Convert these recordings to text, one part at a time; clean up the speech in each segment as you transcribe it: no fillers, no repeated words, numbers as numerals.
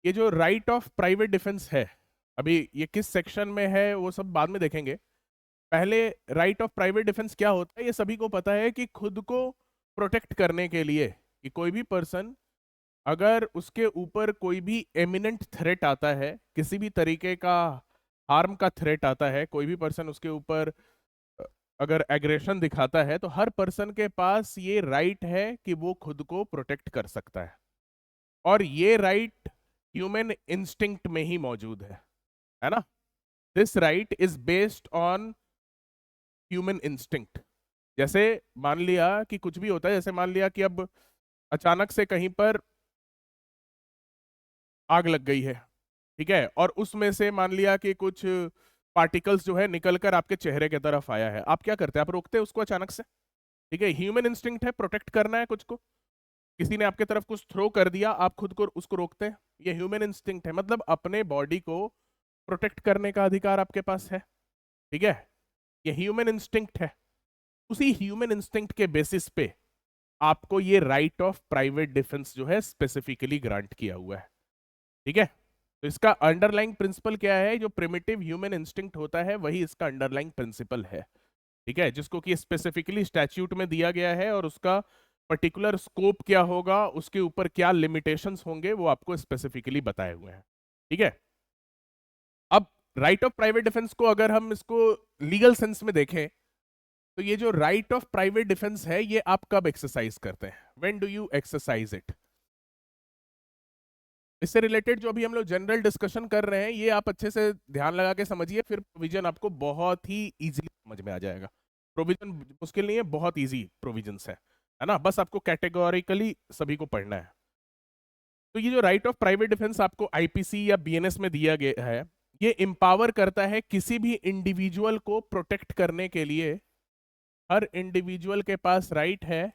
ये जो right of private defence है, अभी ये किस सेक्शन में है वो सब बाद में देखेंगे। पहले राइट ऑफ प्राइवेट डिफेंस क्या होता है ये सभी को पता है कि खुद को प्रोटेक्ट करने के लिए कि कोई भी पर्सन अगर उसके ऊपर कोई भी एमिनेंट थ्रेट आता है, किसी भी तरीके का हार्म का थ्रेट आता है, कोई भी पर्सन उसके ऊपर अ, अगर एग्रेशन दिखाता है, तो हर पर्सन के पास ये राइट है कि वो खुद को प्रोटेक्ट कर सकता है। और ये राइट ह्यूमन इंस्टिंक्ट में ही मौजूद है ना। This right is based on human instinct. जैसे मान लिया कि कुछ भी होता है, जैसे मान लिया कि अब अचानक से कहीं पर आग लग गई है, ठीक है, और उसमें से मान लिया कि कुछ पार्टिकल्स जो है निकलकर आपके चेहरे की तरफ आया है, आप क्या करते हैं? आप रोकते हैं उसको अचानक से, ठीक है। ह्यूमन इंस्टिंक्ट है, प्रोटेक्ट करना है कुछ को। किसी ने आपके तरफ कुछ थ्रो कर दिया, आप खुद को उसको रोकते हैं। ये ह्यूमन इंस्टिंक्ट है, मतलब अपने बॉडी को प्रोटेक्ट करने का अधिकार आपके पास है, ठीक है। ये ह्यूमन इंस्टिंक्ट है। उसी ह्यूमन इंस्टिंक्ट के बेसिस पे आपको ये राइट ऑफ प्राइवेट डिफेंस जो है स्पेसिफिकली ग्रांट किया हुआ है, ठीक है। तो इसका अंडरलाइंग प्रिंसिपल क्या है? जो प्रिमिटिव ह्यूमन इंस्टिंक्ट होता है वही इसका अंडरलाइंग प्रिंसिपल है, ठीक है, जिसको कि स्पेसिफिकली स्टैट्यूट में दिया गया है, और उसका पर्टिकुलर स्कोप क्या होगा, उसके ऊपर क्या लिमिटेशंस होंगे, वो आपको स्पेसिफिकली बताए हुए हैं, ठीक है। अब राइट ऑफ प्राइवेट डिफेंस को अगर हम इसको लीगल सेंस में देखें, तो ये जो राइट ऑफ प्राइवेट डिफेंस है ये आप कब एक्सरसाइज करते हैं? When do you exercise it? इससे रिलेटेड जो अभी हम लोग जनरल डिस्कशन कर रहे हैं ये आप अच्छे से ध्यान लगा के समझिए, फिर प्रोविजन आपको बहुत ही इजीली समझ में आ जाएगा। प्रोविजन मुश्किल नहीं है, बहुत इजी प्रोविजंस है ना, बस आपको कैटेगोरिकली सभी को पढ़ना है। तो ये जो राइट ऑफ प्राइवेट डिफेंस आपको आईपीसी या बीएनएस में दिया गया है, ये इंपावर करता है किसी भी इंडिविजुअल को प्रोटेक्ट करने के लिए। हर इंडिविजुअल के पास राइट है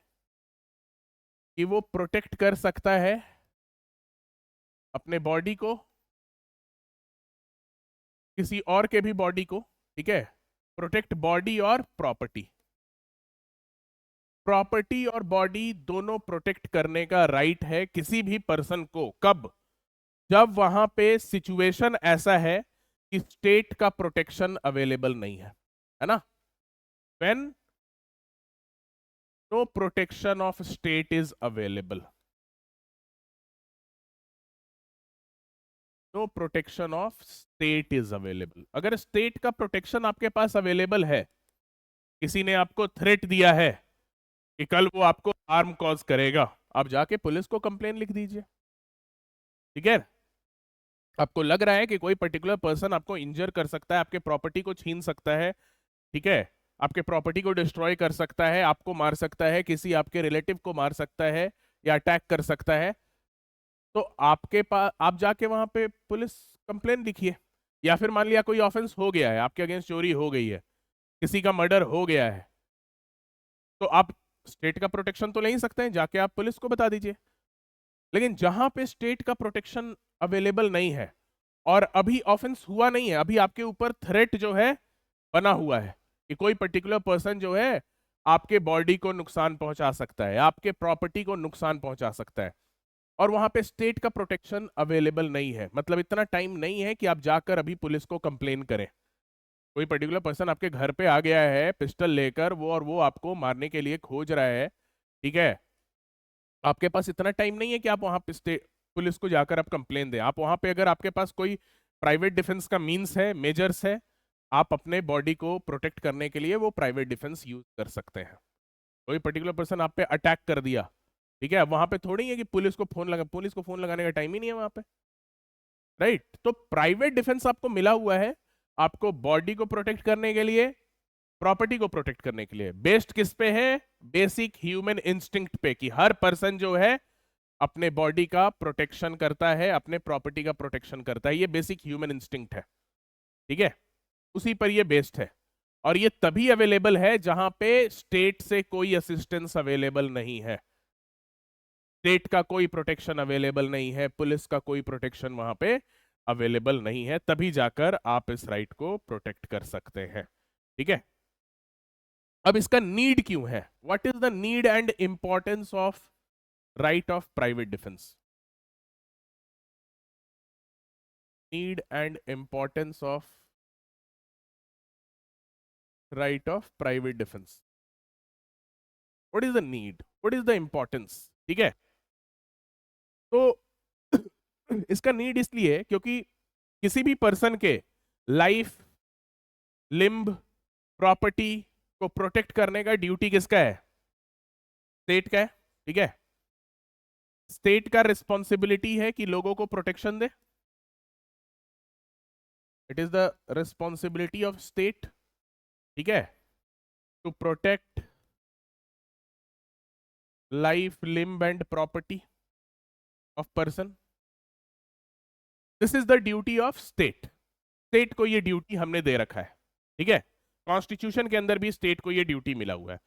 कि वो प्रोटेक्ट कर सकता है अपने बॉडी को, किसी और के भी बॉडी को, ठीक है। प्रोटेक्ट बॉडी और प्रॉपर्टी। प्रॉपर्टी और बॉडी दोनों प्रोटेक्ट करने का राइट है किसी भी पर्सन को। कब? जब वहां पे सिचुएशन ऐसा है कि स्टेट का प्रोटेक्शन अवेलेबल नहीं है ना। When no protection of state is available, no protection of state is available. अगर स्टेट का प्रोटेक्शन आपके पास अवेलेबल है, किसी ने आपको थ्रेट दिया है कि कल वो आपको हार्म कॉज करेगा, आप जाके पुलिस को कंप्लेन लिख दीजिए, ठीक है। आपको लग रहा है कि कोई पर्टिकुलर पर्सन आपको इंजर कर सकता है, आपके प्रॉपर्टी को छीन सकता है, ठीक है, आपके प्रॉपर्टी को डिस्ट्रॉय कर सकता है, आपको मार सकता है, किसी आपके रिलेटिव को मार सकता है या अटैक कर सकता है, तो आपके पास आप जाके वहां पे पुलिस कंप्लेन लिखिए। या फिर मान लिया कोई ऑफेंस हो गया है, आपके अगेंस्ट चोरी हो गई है, किसी का मर्डर हो गया है, तो आप स्टेट का प्रोटेक्शन तो ले ही सकते हैं, जाके आप पुलिस को बता दीजिए। लेकिन जहां पे स्टेट का प्रोटेक्शन अवेलेबल नहीं है और अभी ऑफेंस हुआ नहीं है, अभी आपके ऊपर थ्रेट जो है बना हुआ है कि कोई पर्टिकुलर पर्सन जो है आपके बॉडी को नुकसान पहुंचा सकता है, आपके प्रॉपर्टी को नुकसान पहुंचा सकता है, और वहां पे स्टेट का प्रोटेक्शन अवेलेबल नहीं है, मतलब इतना टाइम नहीं है कि आप जाकर अभी पुलिस को कंप्लेन करें। कोई पर्टिकुलर पर्सन आपके घर पे आ गया है पिस्टल लेकर, वो और वो आपको मारने के लिए खोज रहा है, ठीक है। आपके पास इतना टाइम नहीं है कि आप वहां पे पुलिस को जाकर आप कंप्लेन दें। आप वहां पे अगर आपके पास कोई प्राइवेट डिफेंस का मीन्स है, मेजर्स है, आप अपने बॉडी को प्रोटेक्ट करने के लिए वो प्राइवेट डिफेंस यूज कर सकते हैं। कोई पर्टिकुलर पर्सन आप पे अटैक कर दिया, ठीक है, वहां पे थोड़ी है कि पुलिस को फोन लगाने का टाइम ही नहीं है वहां पे, राइट। तो प्राइवेट डिफेंस आपको मिला हुआ है, आपको बॉडी को प्रोटेक्ट करने के लिए, प्रॉपर्टी को प्रोटेक्ट करने के लिए। बेस्ड किस पे है? बेसिक ह्यूमन इंस्टिंक्ट पे, कि हर पर्सन जो है अपने बॉडी का प्रोटेक्शन करता है, अपने प्रॉपर्टी का प्रोटेक्शन करता है। ये बेसिक ह्यूमन इंस्टिंक्ट है, ठीक है, उसी पर ये बेस्ड है। और ये तभी अवेलेबल है जहां पे स्टेट से कोई असिस्टेंस अवेलेबल नहीं है, स्टेट का कोई प्रोटेक्शन अवेलेबल नहीं है, पुलिस का कोई प्रोटेक्शन वहां पे अवेलेबल नहीं है, तभी जाकर आप इस राइट को प्रोटेक्ट कर सकते हैं, ठीक है। अब इसका नीड क्यों है? What is the need and importance of right of private defence? Need and importance of right of private defence. What is the need, what is the importance? ठीक है, तो इसका नीड इसलिए क्योंकि किसी भी पर्सन के लाइफ, लिम्ब, प्रॉपर्टी को प्रोटेक्ट करने का ड्यूटी किसका है? स्टेट का है. ठीक है, स्टेट का रिस्पॉन्सिबिलिटी है कि लोगों को प्रोटेक्शन दे. It is the responsibility of state, ठीक है, to protect life, limb and property of person. This is the duty of state. State को ये ड्यूटी हमने दे रखा है. ठीक है, कॉन्स्टिट्यूशन के अंदर भी स्टेट को ये ड्यूटी मिला हुआ है.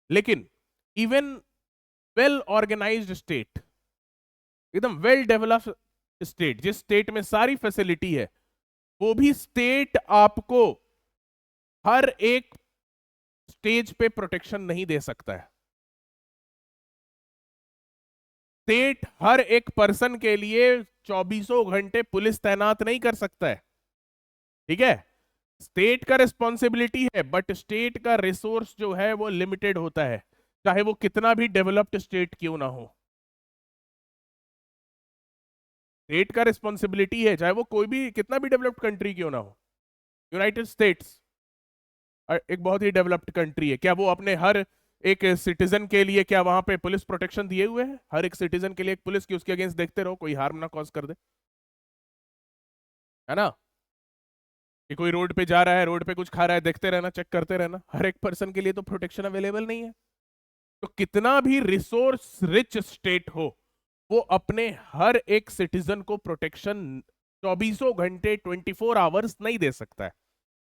लेकिन इवन वेल ऑर्गेनाइज्ड स्टेट, एकदम वेल डेवलप्ड स्टेट, जिस स्टेट में सारी फैसिलिटी है, वो भी स्टेट आपको हर एक स्टेज पे प्रोटेक्शन नहीं दे सकता है. स्टेट हर एक पर्सन के लिए 24 घंटे पुलिस तैनात नहीं कर सकता है. ठीक है, स्टेट का रिस्पॉन्सिबिलिटी है, बट स्टेट का रिसोर्स जो है वो लिमिटेड होता है, चाहे वो कितना भी डेवलप्ड स्टेट क्यों ना हो. स्टेट का रिस्पॉन्सिबिलिटी है, चाहे वो कोई भी कितना भी डेवलप्ड कंट्री क्यों ना हो. यूनाइटेड स्टेट्स एक बहुत ही डेवलप्ड कंट्री है. क्या वो अपने हर एक सिटीजन के लिए क्या वहां पे पुलिस प्रोटेक्शन दिए हुए हैं? हर एक सिटीजन के लिए एक पुलिस की उसके अगेंस्ट देखते रहो, कोई हार्म ना कॉज कर दे, है ना? कि कोई रोड पे जा रहा है, रोड पे कुछ खा रहा है, देखते रहना, चेक करते रहना. हर एक पर्सन के लिए तो प्रोटेक्शन अवेलेबल नहीं है. तो कितना भी रिसोर्स रिच स्टेट हो, वो अपने हर एक सिटीजन को प्रोटेक्शन 24 घंटे 24 आवर्स नहीं दे सकता है.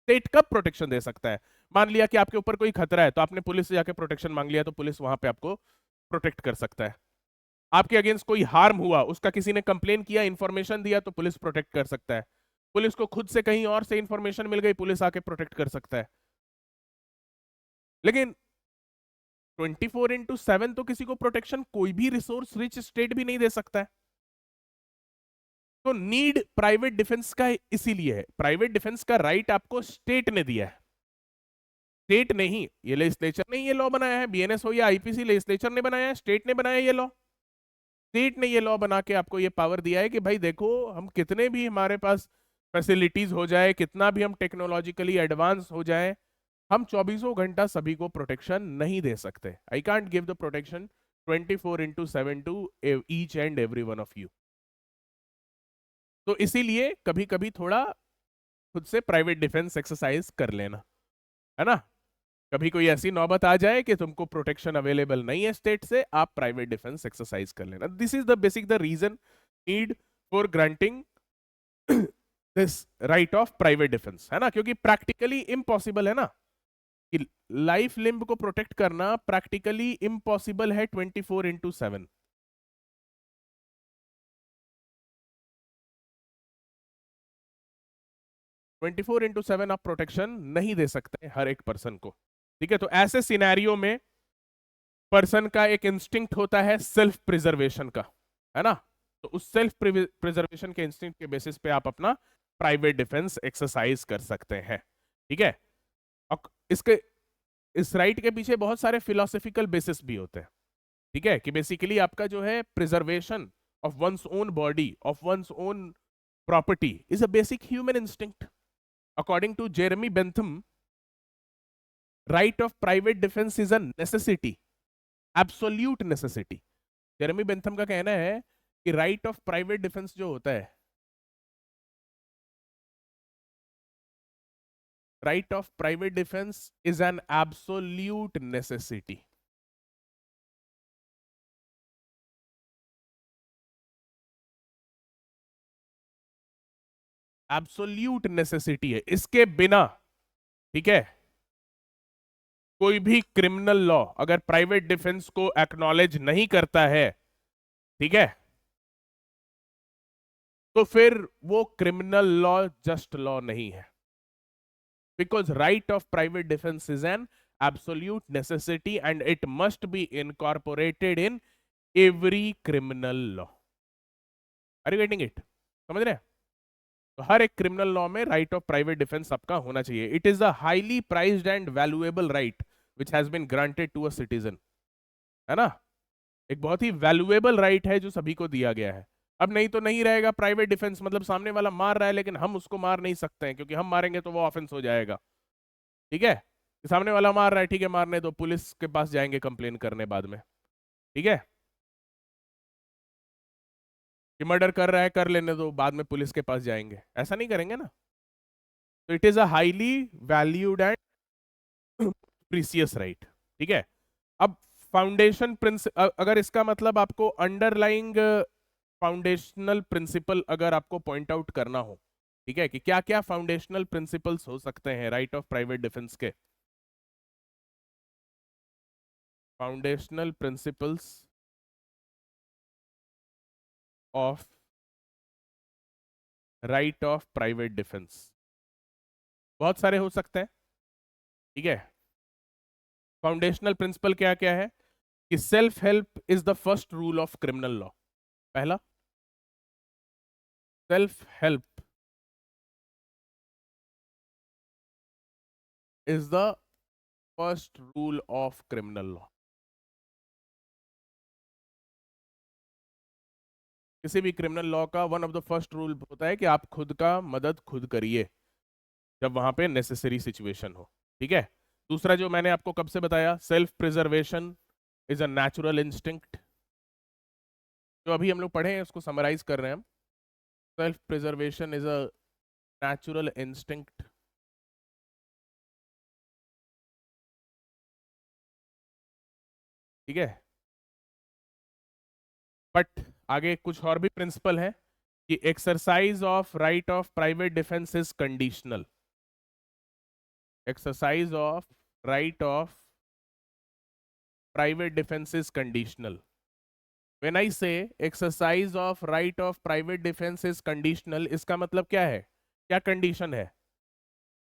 स्टेट कब प्रोटेक्शन दे सकता है? मान लिया कि आपके ऊपर कोई खतरा है, तो आपने पुलिस से जाके प्रोटेक्शन मांग लिया, तो पुलिस वहां पे आपको प्रोटेक्ट कर सकता है. आपके अगेंस्ट कोई हार्म हुआ, उसका किसी ने कंप्लेन किया, इंफॉर्मेशन दिया, तो पुलिस प्रोटेक्ट कर सकता है. पुलिस को खुद से कहीं और से इंफॉर्मेशन मिल गई, पुलिस आके प्रोटेक्ट कर सकता है. लेकिन 24/7 तो किसी को प्रोटेक्शन कोई भी रिसोर्स रिच स्टेट भी नहीं दे सकता है. तो नीड प्राइवेट डिफेंस का इसीलिए है. प्राइवेट डिफेंस का राइट आपको स्टेट ने दिया है. स्टेट नहीं, ये लेजिस्लेचर ने ये लॉ बनाया है. बीएनएस हो या आईपीसी, लेजिस्लेचर ने बनाया है, स्टेट ने बनाया ये लॉ. स्टेट ने ये लॉ बना के आपको ये पावर दिया है कि भाई देखो, हम कितने भी हमारे पास फैसिलिटीज हो जाए, कितना भी हम टेक्नोलॉजिकली एडवांस हो जाए, हम 24 घंटा सभी को प्रोटेक्शन नहीं दे सकते. I can't give the protection 24/7 to each and every one of you. तो इसीलिए कभी कभी थोड़ा खुद से प्राइवेट डिफेंस एक्सरसाइज कर लेना, है ना? कभी कोई ऐसी नौबत आ जाए कि तुमको प्रोटेक्शन अवेलेबल नहीं है स्टेट से, आप प्राइवेट डिफेंस एक्सरसाइज कर लेना. This is the basic the reason need for granting this right of private defence, है ना? क्योंकि प्रैक्टिकली इम्पॉसिबल है ना, कि लाइफ लिम्ब को प्रोटेक्ट करना प्रैक्टिकली इम्पॉसिबल है 24/7. 24/7 आप प्रोटेक्शन नहीं दे सकते हर एक पर्सन को. ठीक है, तो ऐसे सिनेरियो में पर्सन का एक इंस्टिंक्ट होता है सेल्फ प्रिजर्वेशन का, है ना? तो उस सेल्फ प्रिजर्वेशन के इंस्टिंक्ट के बेसिस पे आप अपना प्राइवेट डिफेंस एक्सरसाइज कर सकते हैं. ठीक है, और इसके इस राइट के पीछे बहुत सारे फिलोसफिकल बेसिस भी होते हैं. ठीक है, कि बेसिकली आपका जो है preservation of one's own body, of one's own property is a basic human instinct. According to Jeremy Bentham, right of private defence is a necessity, absolute necessity. Jeremy Bentham का कहना है कि राइट ऑफ प्राइवेट डिफेंस जो होता है, right of private defence is an absolute necessity. Absolute necessity है, इसके बिना, ठीक है, कोई भी क्रिमिनल लॉ अगर प्राइवेट डिफेंस को एक्नॉलेज नहीं करता है, ठीक है, तो फिर वो क्रिमिनल लॉ जस्ट लॉ नहीं है. Because right of private defence is an absolute necessity and it must be incorporated in every criminal law. Are you getting it? समझ रहे हैं? तो हर एक क्रिमिनल लॉ में राइट ऑफ प्राइवेट डिफेंस आपका होना चाहिए. It is a highly prized and valuable right which has been granted to a citizen. है ना? एक बहुत ही वैल्यूएबल राइट है जो सभी को दिया गया है. अब नहीं तो नहीं रहेगा प्राइवेट डिफेंस, मतलब सामने वाला मार रहा है लेकिन हम उसको मार नहीं सकते हैं, क्योंकि हम मारेंगे तो वो ऑफेंस हो जाएगा. ठीक है? सामने वाला मार रहा है, ठीक है, मारने दो, पुलिस के पास जाएंगे कंप्लेन करने बाद में. ठीक है? कि मर्डर कर रहा है, कर लेने दो, बाद में पुलिस के पास जाएंगे, ऐसा नहीं करेंगे ना. तो it is a highly valued and precious right. ठीक है? अब फाउंडेशन प्रिंसिपल, अगर इसका मतलब आपको अंडरलाइंग फाउंडेशनल प्रिंसिपल अगर आपको पॉइंट आउट करना हो, ठीक है, कि क्या क्या फाउंडेशनल प्रिंसिपल्स हो सकते हैं राइट ऑफ प्राइवेट डिफेंस के. Foundational principles of right of private defence बहुत सारे हो सकते हैं. ठीक है? फाउंडेशनल प्रिंसिपल क्या क्या है? कि self help is the first rule of criminal law. पहला, self help is the first rule of criminal law. किसी भी क्रिमिनल लॉ का one of the first rule होता है कि आप खुद का मदद खुद करिए जब वहां पे नेसेसरी सिचुएशन हो. ठीक है? दूसरा जो मैंने आपको कब से बताया, self preservation is a natural instinct. जो अभी हम लोग पढ़े हैं उसको समराइज कर रहे हैं हम. Self preservation is a natural instinct. ठीक है? बट आगे कुछ और भी प्रिंसिपल है कि exercise of right of private defence is conditional. Exercise of right of private defence is conditional. When I say exercise of right of private defence is conditional, इसका मतलब क्या है? क्या कंडीशन है?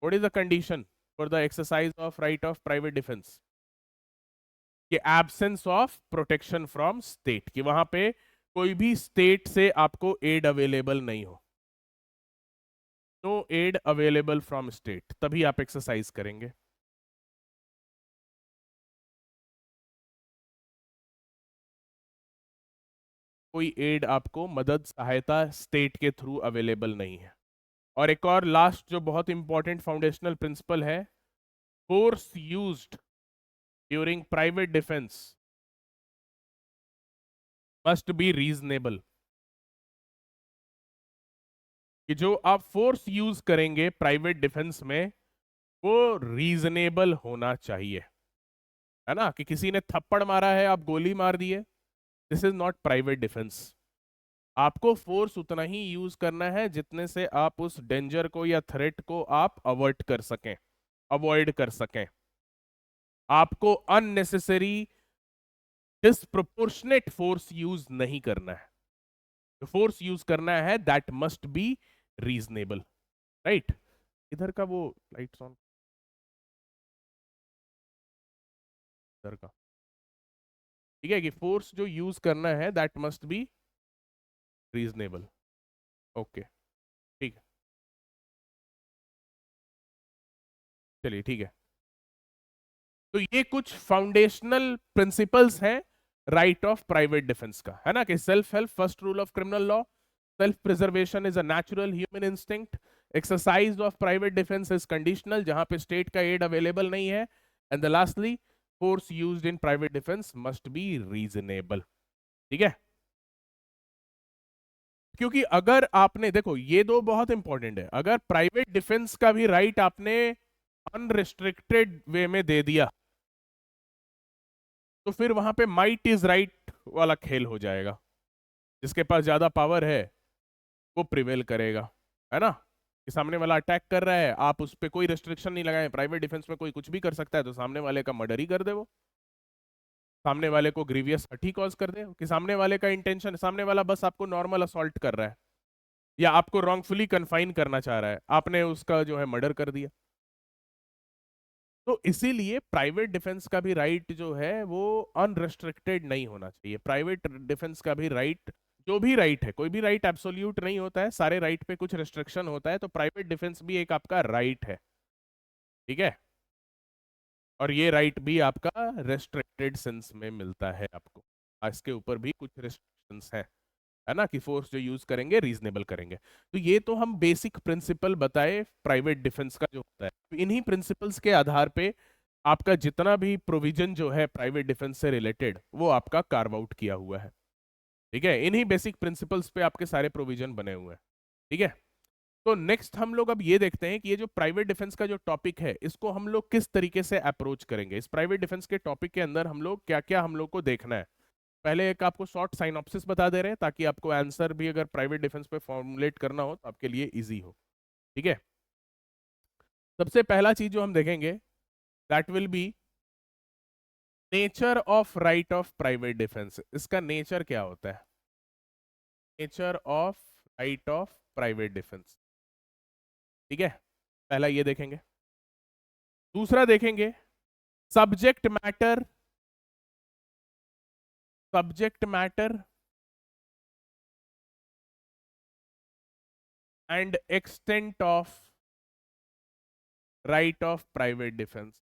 What is the condition for the exercise of right of private defence? कि absence of protection from state, कि वहां पे कोई भी स्टेट से आपको एड अवेलेबल नहीं हो. No aid available from state, तभी आप एक्सरसाइज करेंगे. कोई एड आपको, मदद, सहायता स्टेट के थ्रू अवेलेबल नहीं है. और एक और लास्ट जो बहुत इंपॉर्टेंट फाउंडेशनल प्रिंसिपल है, force used during private defence must be reasonable. कि जो आप फोर्स यूज करेंगे प्राइवेट डिफेंस में वो रीजनेबल होना चाहिए. है ना? कि किसी ने थप्पड़ मारा है, आप गोली मार दिए, this is not private defence. आपको फोर्स उतना ही यूज करना है जितने से आप उस डेंजर को या थ्रेट को आप अवॉइड कर सकें, अवॉइड कर सकें. आपको अननेसेसरी डिस्प्रोपोर्शनेट फोर्स यूज नहीं करना है. जो फोर्स यूज करना है that must be reasonable. Right? इधर का वो लाइट्स ऑन, इधर का. ठीक है? कि फोर्स जो यूज करना है that must be reasonable. Okay, ठीक है. चलिए, ठीक है. तो ये कुछ फाउंडेशनल प्रिंसिपल्स हैं राइट ऑफ प्राइवेट डिफेंस का, है ना? कि self help first rule of criminal law, self preservation is a natural human instinct, exercise of private defence is conditional जहां पे स्टेट का एड अवेलेबल नहीं है, and the lastly force used in private defence must be reasonable. ठीक है? क्योंकि अगर आपने, देखो ये दो बहुत इंपॉर्टेंट है, अगर प्राइवेट डिफेंस का भी राइट आपने अनरिस्ट्रिक्टेड वे में दे दिया तो फिर वहां पे माइट इज राइट वाला खेल हो जाएगा. जिसके पास ज्यादा पावर है वो प्रिवेल करेगा. है ना? कि सामने वाला अटैक कर रहा है, आप उस पर कोई रेस्ट्रिक्शन नहीं लगाए, प्राइवेट डिफेंस में कोई कुछ भी कर सकता है, तो सामने वाले का मर्डर ही कर दे वो. सामने वाले को ग्रीवियस हर्ट ही कॉज कर दे. कि सामने वाले का इंटेंशन, सामने वाला बस आपको नॉर्मल असॉल्ट कर रहा है या आपको रॉन्गफुली कन्फाइन करना चाह रहा है, आपने उसका जो है मर्डर कर दिया. तो इसीलिए प्राइवेट डिफेंस का भी राइट जो है वो अनरेस्ट्रिक्टेड नहीं होना चाहिए. प्राइवेट डिफेंस का भी राइट जो भी राइट है, कोई भी राइट एब्सोल्यूट नहीं होता है, सारे राइट पे कुछ रिस्ट्रिक्शन होता है, तो प्राइवेट डिफेंस भी एक आपका राइट है, ठीक है। और ये राइट भी आपका रेस्ट्रिक्टेड सेंस में मिलता है आपको, इसके ऊपर भी कुछ रिस्ट्रिक्शंस हैं, है ना, कि फोर्स जो यूज करेंगे रीजनेबल करेंगे। तो ये तो हम बेसिक प्रिंसिपल बताए प्राइवेट डिफेंस का जो होता है। तो इन्हीं प्रिंसिपल्स के आधार पे आपका जितना भी प्रोविजन जो है प्राइवेट डिफेंस से रिलेटेड वो आपका कार्व आउट किया हुआ है, ठीक है। इन्हीं बेसिक प्रिंसिपल्स पे आपके सारे प्रोविजन बने हुए हैं, ठीक है। तो नेक्स्ट हम लोग अब ये देखते हैं कि ये जो प्राइवेट डिफेंस का जो टॉपिक है इसको हम लोग किस तरीके से अप्रोच करेंगे। इस प्राइवेट डिफेंस के टॉपिक के अंदर हम लोग क्या क्या हम लोग को देखना है। पहले एक आपको शॉर्ट साइनॉप्सिस बता दे रहे हैं ताकि आपको आंसर भी अगर प्राइवेट डिफेंस पे फॉर्मुलेट करना हो तो आपके लिए इजी हो, ठीक है। सबसे पहला चीज जो हम देखेंगे that will be nature of right of private defence. इसका नेचर क्या होता है, nature of right of private defence, ठीक है। पहला ये देखेंगे। दूसरा देखेंगे subject matter, subject matter and extent of right of private defence.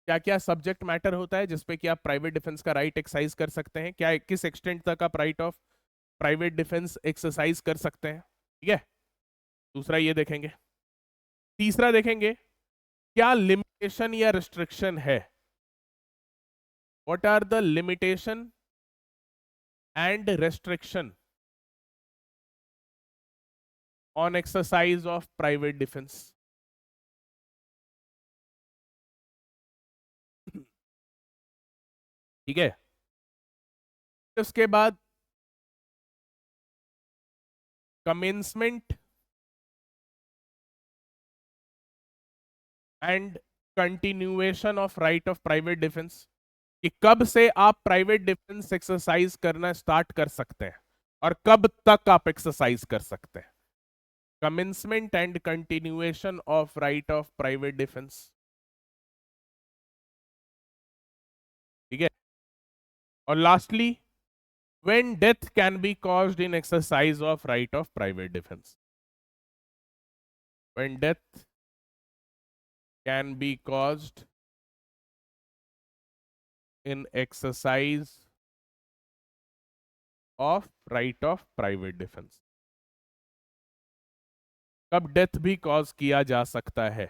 क्या क्या सब्जेक्ट मैटर होता है जिसपे कि आप प्राइवेट डिफेंस का राइट एक्सरसाइज कर सकते हैं, क्या किस एक्सटेंट तक आप right of private defence exercise कर सकते हैं, ठीक है। दूसरा ये देखेंगे। तीसरा देखेंगे क्या लिमिटेशन या रिस्ट्रिक्शन है, what are the limitation and restriction on exercise of private defence, ठीक है। उसके बाद commencement and continuation of right of private defence, कि कब से आप प्राइवेट डिफेंस एक्सरसाइज करना स्टार्ट कर सकते हैं और कब तक आप एक्सरसाइज कर सकते हैं। Commencement and continuation of right of private defence, ठीक है। और lastly when death can be caused in exercise of right of private defence, when death can be caused in exercise of right of private defence, कब death भी cause किया जा सकता है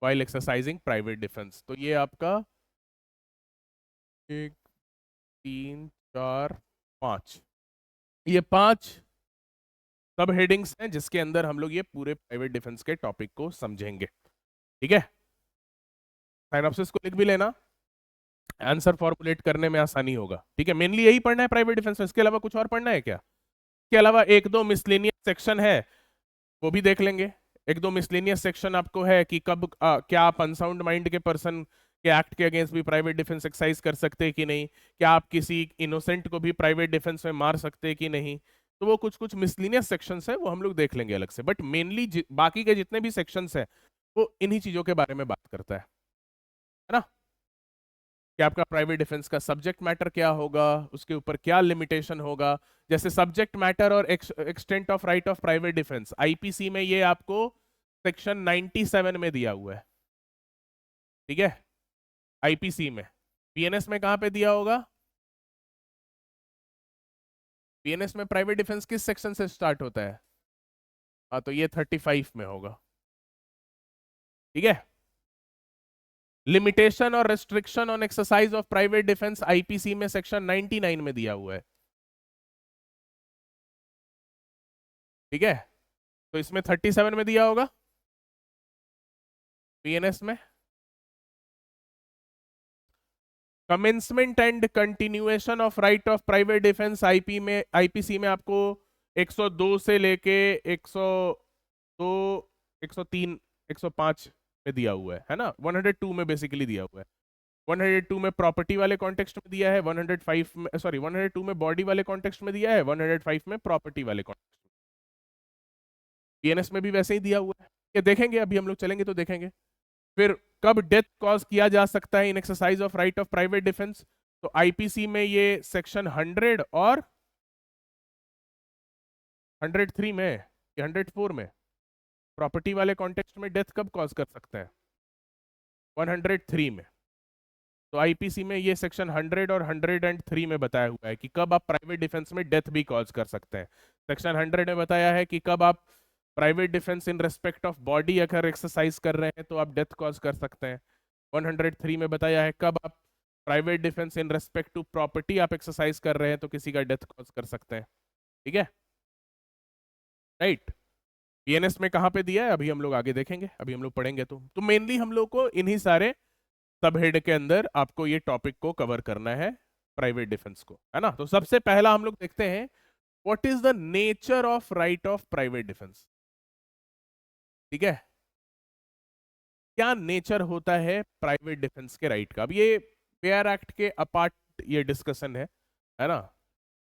while exercising private defence. तो ये आपका 1 3 4 5, ये 5 सब हेडिंग्स हैं जिसके अंदर हम लोग ये पूरे प्राइवेट डिफेंस के टॉपिक को समझेंगे, ठीक है। साइनॉप्सिस को लिख भी लेना, आंसर फॉर्मुलेट करने में आसानी होगा, ठीक है। मेनली यही पढ़ना है प्राइवेट डिफेंस में, इसके अलावा कुछ और पढ़ना है क्या? इसके अलावा एक दो मिसलेनियस सेक्शन है वो भी देख लेंगे। एक दो मिसलेनियस सेक्शन आपको है कि कब क्या आप अनसाउंड माइंड के पर्सन के एक्ट के अगेंस्ट भी प्राइवेट डिफेंस एक्सरसाइज कर सकते हैं कि नहीं, क्या आप किसी इनोसेंट को भी प्राइवेट डिफेंस में मार सकते हैं कि नहीं। तो वो कुछ कुछ मिसलेनियस सेक्शंस है वो हम लोग देख लेंगे अलग से, बट मेनली बाकी के जितने भी सेक्शंस है वो इन्हीं चीजों के बारे में बात करता है ना, कि आपका प्राइवेट डिफेंस का सब्जेक्ट मैटर क्या होगा, उसके ऊपर क्या लिमिटेशन होगा। जैसे सब्जेक्ट मैटर और extent of right of private defence IPC में ये आपको सेक्शन 97 में दिया हुआ है, ठीक है, आईपीसी में। पीएनएस में कहां पे दिया होगा, पीएनएस में प्राइवेट डिफेंस किस सेक्शन से स्टार्ट होता है? हाँ तो ये 35 में होगा, ठीक है। लिमिटेशन और restriction on exercise of private defence IPC में सेक्शन 99 में दिया हुआ है, ठीक है। तो इसमें 37 में दिया होगा पीएनएस में। Commencement and continuation of right of private defence IP में आईपीसी में आपको 102 से लेके 102 103 105 में दिया हुआ है ना, 102 में बेसिकली दिया हुआ है। 102 में प्रॉपर्टी वाले कॉन्टेक्स्ट में दिया है, 105 में सॉरी 102 में बॉडी वाले कॉन्टेक्स्ट में दिया है, 105 में प्रॉपर्टी वाले कॉन्टेक्स्ट में। पीएनएस में भी वैसे ही दिया हुआ है, ये देखेंगे अभी हम लोग चलेंगे तो देखेंगे। फिर कब डेथ कॉज किया जा सकता है in exercise of right of private defence, तो आईपीसी में ये सेक्शन 100 और 103 में कि 104 में? प्रॉपर्टी वाले कॉन्टेक्स्ट में डेथ कब कॉज कर सकते हैं? 103 में। तो आईपीसी में ये सेक्शन 100 और 103 में बताया हुआ है कि कब आप प्राइवेट डिफेंस में डेथ भी कॉज कर सकते हैं। सेक्शन 100 में बताया है कि कब आप private defence in respect of body अगर एक्सरसाइज कर रहे हैं तो आप डेथ कॉज कर सकते हैं। 103 में बताया है कब आप private defence in respect to property आप एक्सरसाइज कर रहे हैं तो किसी का डेथ कॉज कर सकते हैं। ठीक है, राइट। पीएनएस में कहाँ पे दिया है अभी हम लोग आगे देखेंगे, अभी हम लोग पढ़ेंगे। तो मेनली हम लोग को इन्हीं सारे सब हेड के अंदर आपको ये टॉपिक को कवर करना है, प्राइवेट डिफेंस को, है ना। तो सबसे पहला हम लोग देखते हैं what is the nature of right of private defence. ठीक है, क्या नेचर होता है प्राइवेट डिफेंस के राइट का। अब ये बेयर एक्ट के अपार्ट ये डिस्कशन है ना।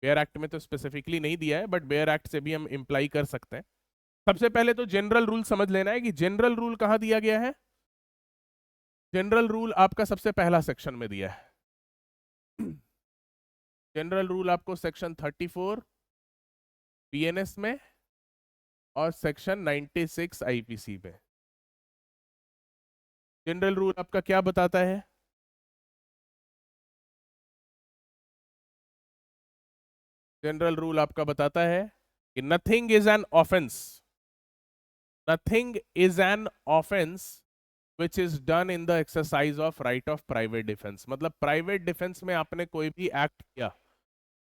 बेयर एक्ट में तो स्पेसिफिकली नहीं दिया है, बट बेयर एक्ट से भी हम इंप्लाई कर सकते हैं। सबसे पहले तो जनरल रूल समझ लेना है कि जनरल रूल कहां दिया गया है। जनरल रूल आपका सबसे पहला सेक्शन में दिया है। जनरल रूल आपको सेक्शन 34 पीएनएस में और सेक्शन 96 आईपीसी में। जनरल रूल आपका क्या बताता है? जनरल रूल आपका बताता है कि nothing is an offence, nothing is an offence which is done in the exercise of right of private defence. मतलब प्राइवेट डिफेंस में आपने कोई भी एक्ट किया,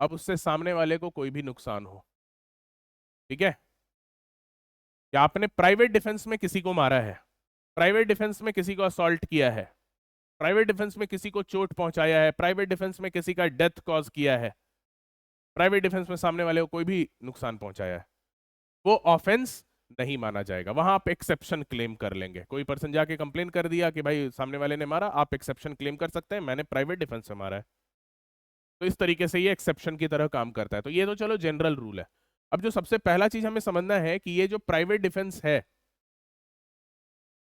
अब उससे सामने वाले को कोई भी नुकसान हो, ठीक है, या आपने प्राइवेट डिफेंस में किसी को मारा है, प्राइवेट डिफेंस में किसी को असॉल्ट किया है, प्राइवेट डिफेंस में किसी को चोट पहुंचाया है, प्राइवेट डिफेंस में किसी का डेथ कॉज किया है, प्राइवेट डिफेंस में सामने वाले को कोई भी नुकसान पहुंचाया है, वो ऑफेंस नहीं माना जाएगा। वहां आप एक्सेप्शन क्लेम कर लेंगे। कोई पर्सन जाके कंप्लेन कर दिया कि भाई सामने वाले ने मारा, आप एक्सेप्शन क्लेम कर सकते हैं, मैंने प्राइवेट डिफेंस में मारा है। तो इस तरीके से ये एक्सेप्शन की तरह काम करता है। तो ये तो चलो जनरल रूल है। अब जो सबसे पहला चीज हमें समझना है कि ये जो प्राइवेट डिफेंस है,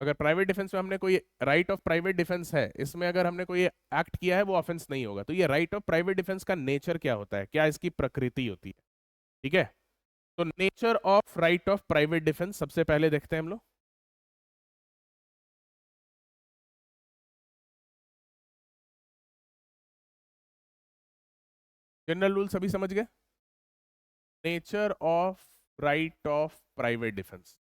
अगर प्राइवेट डिफेंस में हमने कोई राइट ऑफ प्राइवेट डिफेंस है, इसमें अगर हमने कोई एक्ट किया है वो ऑफेंस नहीं होगा। तो ये राइट ऑफ प्राइवेट डिफेंस का नेचर क्या होता है, क्या इसकी प्रकृति होती है। ठीक है, तो nature of right of private defence सबसे पहले देखते हैं हम लोग। जनरल रूल सभी समझ गए। Nature of right of private defence,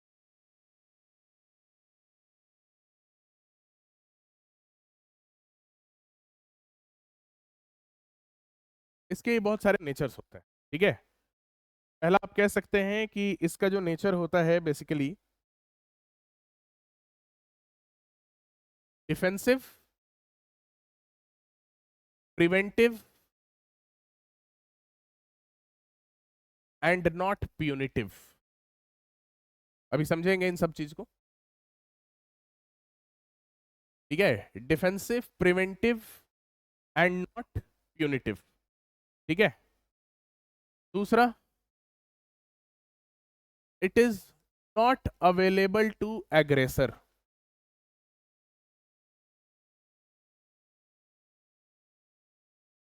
इसके बहुत सारे नेचर्स होते हैं। ठीक है, पहला आप कह सकते हैं कि इसका जो नेचर होता है basically defensive, preventive and not punitive. अभी समझेंगे इन सब चीज को। ठीक है, defensive, preventive and not punitive. ठीक है, दूसरा it is not available to aggressor.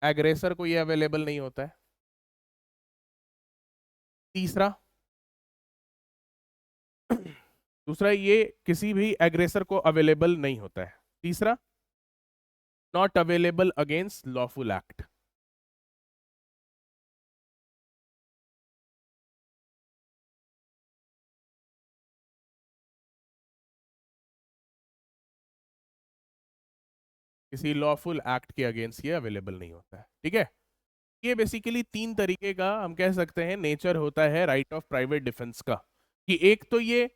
Aggressor को ये अवेलेबल नहीं होता है। तीसरा दूसरा ये किसी भी एग्रेसर को अवेलेबल नहीं होता है। तीसरा not available against lawful act. किसी लॉफुल एक्ट के अगेंस्ट ये अवेलेबल नहीं होता है। ठीक है, ये बेसिकली तीन तरीके का हम कह सकते हैं नेचर होता है राइट ऑफ प्राइवेट डिफेंस का। कि एक तो ये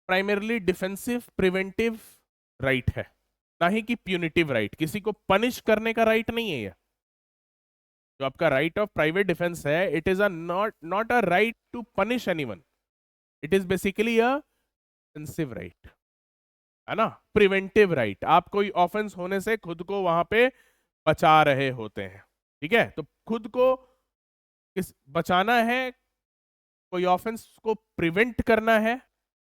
प्राइमरली डिफेंसिव प्रिवेंटिव राइट है, ना ही कि प्यूनिटिव राइट, किसी को पनिश करने का राइट नहीं है ये। जो आपका राइट ऑफ प्राइवेट डिफेंस है, it is a not a right to punish anyone, it is basically a defensive right, है ना, प्रिवेंटिव राइट। आप कोई ऑफेंस होने से खुद को वहां पे बचा रहे होते हैं। ठीक है, तो खुद को किस बचाना है, कोई ऑफेंस को प्रिवेंट करना है,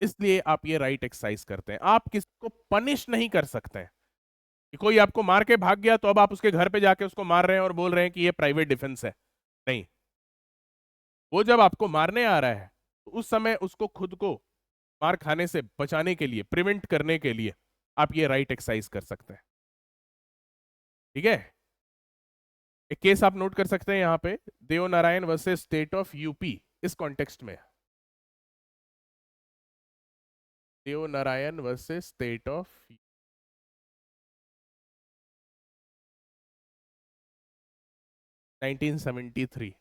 इसलिए आप ये राइट एक्सरसाइज करते हैं। आप किसी को पनिश नहीं कर सकते हैं कि कोई आपको मार के भाग गया तो अब आप उसके घर पे जाके उसको मार रहे हैं और बोल रहे हैं कि ये प्राइवेट डिफेंस है। नहीं, वो जब आपको मारने आ रहा है तो उस समय उसको खुद को मार खाने से बचाने के लिए, प्रिवेंट करने के लिए आप ये राइट एक्सरसाइज कर सकते हैं। ठीक है, एक केस आप नोट कर सकते हैं यहाँ पे, Dev Narayan versus state of UP, इस कॉन्टेक्स्ट में Dev Narayan versus state of 1973।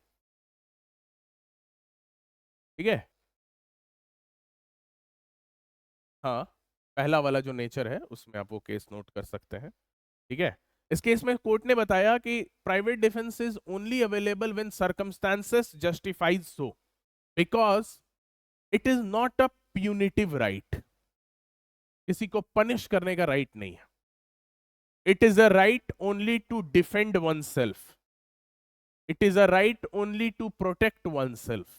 ठीक है, हाँ, पहला वाला जो नेचर है उसमें आप वो केस नोट कर सकते हैं। ठीक है, इस केस में कोर्ट ने बताया कि private defence is only available when circumstances justifies so, because it is not a punitive right. किसी को पनिश करने का राइट नहीं है। It is a right only to defend oneself, it is a right only to protect oneself.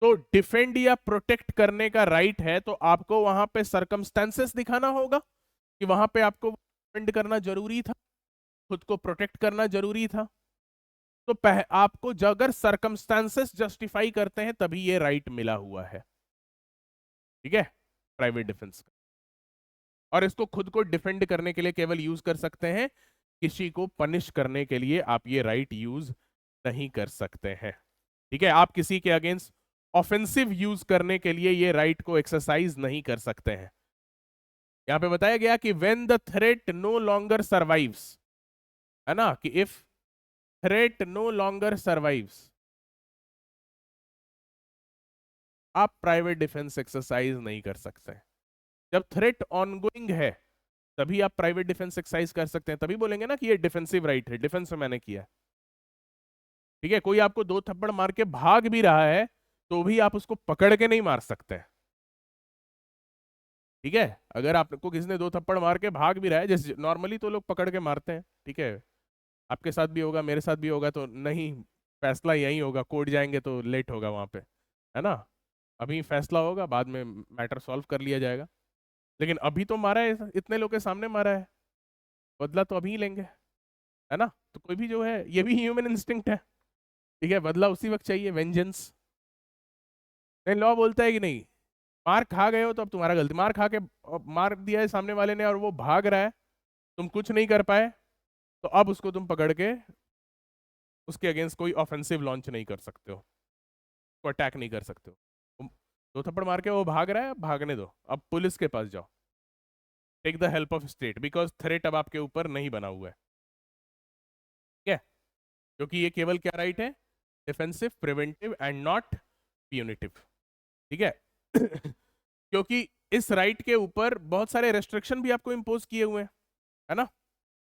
तो defend या protect करने का राइट है तो आपको वहां पे सर्कमस्टेंसेस दिखाना होगा कि वहां पे आपको डिफेंड करना जरूरी था, खुद को प्रोटेक्ट करना जरूरी था। तो आपको अगर सर्कमस्टेंसेस जस्टिफाई करते हैं तभी ये राइट मिला हुआ है। ठीक है, प्राइवेट डिफेंस का। और इसको खुद को डिफेंड करने के लिए केवल यूज कर सकते हैं, किसी को पनिश करने के लिए आप ये राइट यूज नहीं कर सकते हैं। ठीक है, आप किसी के अगेंस्ट ऑफेंसिव यूज करने के लिए ये राइट को एक्सरसाइज नहीं कर सकते हैं। यहां पे बताया गया कि when the threat no longer survives, है ना, कि if threat no longer survives, आप प्राइवेट डिफेंस एक्सरसाइज नहीं कर सकते। जब थ्रेट ऑनगोइंग है तभी आप प्राइवेट डिफेंस एक्सरसाइज कर सकते हैं, तभी बोलेंगे ना कि ये डिफेंसिव राइट है, डिफेंस में मैंने किया। ठीक है, कोई आपको दो थप्पड़ मार के भाग भी रहा है तो भी आप उसको पकड़ के नहीं मार सकते। ठीक है, अगर आपको किसी ने दो थप्पड़ मार के भाग भी रहा है, जैसे नॉर्मली तो लोग पकड़ के मारते हैं, ठीक है, आपके साथ भी होगा, मेरे साथ भी होगा, तो नहीं, फैसला यही होगा, कोर्ट जाएंगे तो लेट होगा वहां पे, है ना। अभी फैसला होगा, बाद में मैटर सॉल्व कर लिया जाएगा। लेकिन अभी तो मारा है, इतने लोग के सामने मारा है, बदला तो अभी ही लेंगे, है ना। तो कोई भी जो है, ये भी ह्यूमन इंस्टिंक्ट है। ठीक है, बदला उसी वक्त चाहिए, वेंजेंस। लॉ बोलता है कि नहीं, मार खा गए हो तो अब तुम्हारा गलती, मार खा के मार दिया है सामने वाले ने और वो भाग रहा है, तुम कुछ नहीं कर पाए, तो अब उसको तुम पकड़ के उसके अगेंस्ट कोई ऑफेंसिव लॉन्च नहीं कर सकते हो, को अटैक नहीं कर सकते हो। दो थप्पड़ मार के वो भाग रहा है, भागने दो, अब पुलिस के पास जाओ, take the help of state, because threat अब आपके ऊपर नहीं बना हुआ है। ठीक है, क्योंकि ये केवल क्या राइट है, defensive, preventive and not punitive. ठीक है क्योंकि इस राइट के ऊपर बहुत सारे रेस्ट्रिक्शन भी आपको इम्पोज किए हुए हैं, है ना।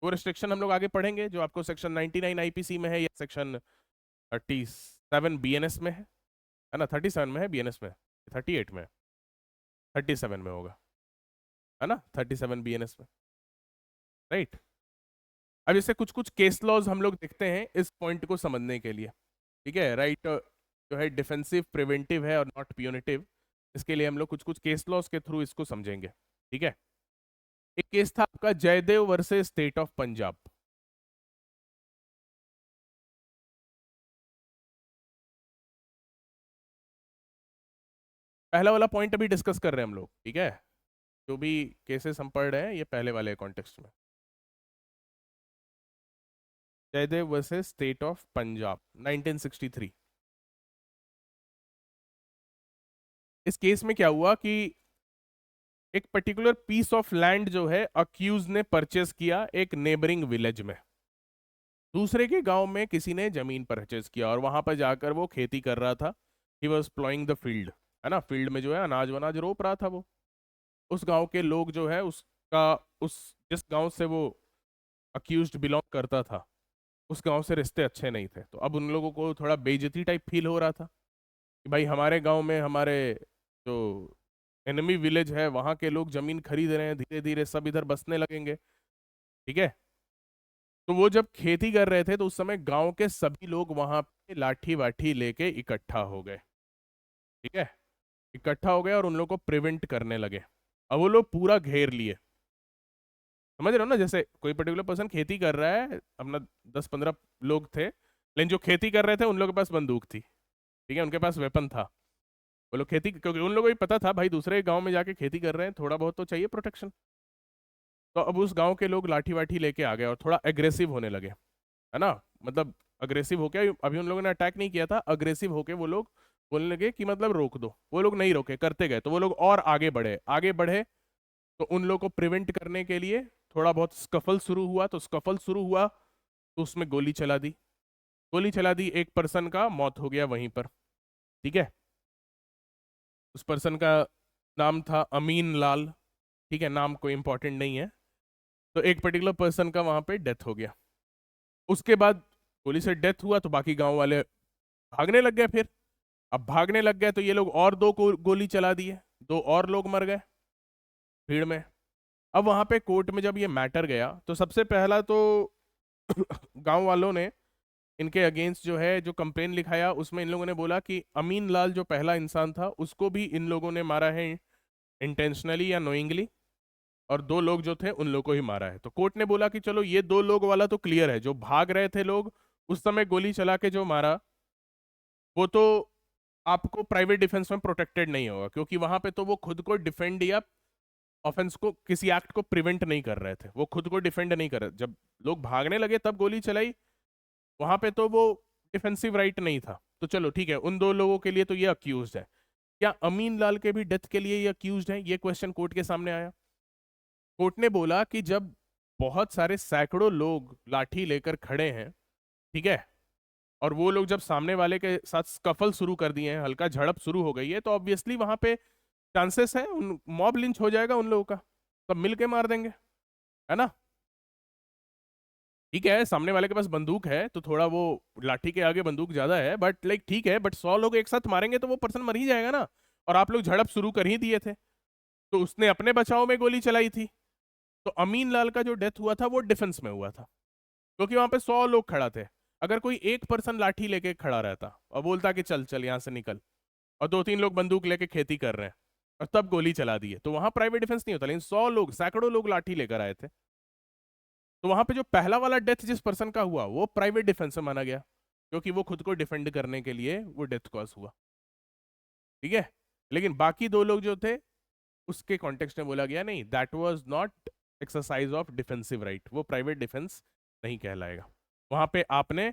वो रेस्ट्रिक्शन हम लोग आगे पढ़ेंगे, जो आपको सेक्शन 99 आईपीसी में है या सेक्शन 37 बीएनएस में है ना, 37 में है, बीएनएस में 38 में, 37 में होगा, है ना, 37 बीएनएस में, राइट। अब जैसे कुछ कुछ केस लॉज हम लोग देखते हैं इस पॉइंट को समझने के लिए। ठीक है, राइट जो है डिफेंसिव, प्रिवेंटिव है और नॉट प्यूनिटिव, इसके लिए हम लोग कुछ कुछ केस लॉज के थ्रू इसको समझेंगे। ठीक है, एक केस था आपका Jaidev versus state of Punjab. पहला वाला पॉइंट अभी डिस्कस कर रहे हैं हम लोग, ठीक है, जो भी केसेस हम पढ़ रहे हैं ये पहले वाले कॉन्टेक्स्ट में। Jaidev versus state of Punjab 1963। इस केस में क्या हुआ कि एक पर्टिकुलर पीस ऑफ लैंड जो है अक्यूज ने परचेस किया एक नेबरिंग विलेज में, दूसरे के गांव में किसी ने जमीन परचेस किया और वहां पर जाकर वो खेती कर रहा था। He was ploughing the field, है ना, फील्ड में जो है अनाज वनाज रोप रहा था वो। उस गांव के लोग जो है उसका, उस जिस गांव से वो अक्यूज्ड बिलोंग करता था, उस गांव से रिश्ते अच्छे नहीं थे, तो अब उन लोगों को थोड़ा बेइज्जती टाइप फील हो रहा था कि भाई हमारे गांव में हमारे जो एनिमी विलेज है वहां के लोग जमीन खरीद रहे हैं, धीरे धीरे सब इधर बसने लगेंगे। ठीक है, तो वो जब खेती कर रहे थे तो उस समय गांव के सभी लोग वहां पे लाठी वाठी लेके इकट्ठा हो गए। ठीक है, इकट्ठा हो गए और उन लोग को प्रिवेंट करने लगे। अब वो लोग पूरा घेर लिए, समझ रहे हो ना, जैसे कोई पर्टिकुलर पर्सन खेती कर रहा है, अपना 10-15 लोग थे, लेकिन जो खेती कर रहे थे उन लोगों के पास बंदूक थी, ठीक है, उनके पास वेपन था। वो लोग खेती, क्योंकि उन लोगों को भी पता था भाई दूसरे गांव में जाके खेती कर रहे हैं, थोड़ा बहुत तो चाहिए प्रोटेक्शन। तो अब उस गांव के लोग लाठी वाठी लेके आ गए और थोड़ा एग्रेसिव होने लगे, है ना। मतलब अग्रेसिव होके, अभी उन लोगों ने अटैक नहीं किया था, अग्रेसिव होके वो लोग बोलने लगे कि मतलब रोक दो। वो लोग नहीं रोके, करते गए, तो वो लोग और आगे बढ़े, आगे बढ़े। तो उन लोगों को प्रिवेंट करने के लिए थोड़ा बहुत स्कफल शुरू हुआ। तो स्कफल शुरू हुआ तो उसमें गोली चला दी, गोली चला दी, एक पर्सन का मौत हो गया वहीं पर, ठीक है। उस पर्सन का नाम था अमीन लाल, ठीक है, नाम कोई इंपॉर्टेंट नहीं है। तो एक पर्टिकुलर पर्सन का वहां पे डेथ हो गया। उसके बाद गोली से डेथ हुआ तो बाकी गांव वाले भागने लग गए फिर। अब भागने लग गए तो ये लोग और दो को गोली चला दिए, दो और लोग मर गए भीड़ में। अब वहां पे कोर्ट में जब ये मैटर गया तो सबसे पहला तो गांव वालों ने इनके अगेंस्ट जो है जो कंप्लेन लिखाया, उसमें इन लोगों ने बोला कि अमीन लाल जो पहला इंसान था उसको भी इन लोगों ने मारा है इंटेंशनली या नोइंगली, और दो लोग जो थे उन लोगों को ही मारा है। तो कोर्ट ने बोला कि चलो ये दो लोग वाला तो क्लियर है, जो भाग रहे थे लोग उस समय गोली चला के जो मारा, वो तो आपको प्राइवेट डिफेंस में प्रोटेक्टेड नहीं होगा, क्योंकि वहां पे तो वो खुद को डिफेंड या ऑफेंस को, किसी एक्ट को प्रिवेंट नहीं कर रहे थे, वो खुद को डिफेंड नहीं कर रहे। जब लोग भागने लगे तब गोली चलाई, वहां पे तो वो डिफेंसिव राइट नहीं था। तो चलो ठीक है, उन दो लोगों के लिए तो ये अक्यूज है। क्या अमीन लाल के भी डेथ के लिए ये अक्यूज है, ये क्वेश्चन कोर्ट के सामने आया। कोर्ट ने बोला कि जब बहुत सारे सैकड़ों लोग लाठी लेकर खड़े हैं, ठीक है, और वो लोग जब सामने वाले के साथ स्कफल शुरू कर दिए हैं, हल्का झड़प शुरू हो गई है, तो ऑब्वियसली वहां पे चांसेस है उन मॉब लिंच हो जाएगा उन लोगों का, सब मिल के मार देंगे, है ना। ठीक है, सामने वाले के पास बंदूक है तो थोड़ा वो लाठी के आगे बंदूक ज्यादा है, बट लाइक ठीक है, बट 100 लोग एक साथ मारेंगे तो वो पर्सन मर ही जाएगा ना। और आप लोग झड़प शुरू कर ही दिए थे, तो उसने अपने बचाव में गोली चलाई थी। तो अमीन लाल का जो डेथ हुआ था वो डिफेंस में हुआ था, क्योंकि वहां पे 100 लोग खड़ा थे। अगर कोई एक पर्सन लाठी लेके खड़ा रहता और बोलता कि चल चल यहाँ से निकल, और दो तीन लोग बंदूक लेके खेती कर रहे हैं और तब गोली चला दी है, तो वहां प्राइवेट डिफेंस नहीं होता। लेकिन 100 लोग, सैकड़ों लोग लाठी लेकर आए थे, तो वहां पे जो पहला वाला डेथ जिस पर्सन का हुआ वो प्राइवेट डिफेंस में माना गया, क्योंकि वो खुद को डिफेंड करने के लिए वो डेथ कॉज हुआ, ठीक है। लेकिन बाकी दो लोग जो थे उसके कॉन्टेक्स्ट में बोला गया नहीं, that was not exercise of defensive right, वो प्राइवेट डिफेंस नहीं कहलाएगा। वहां पे आपने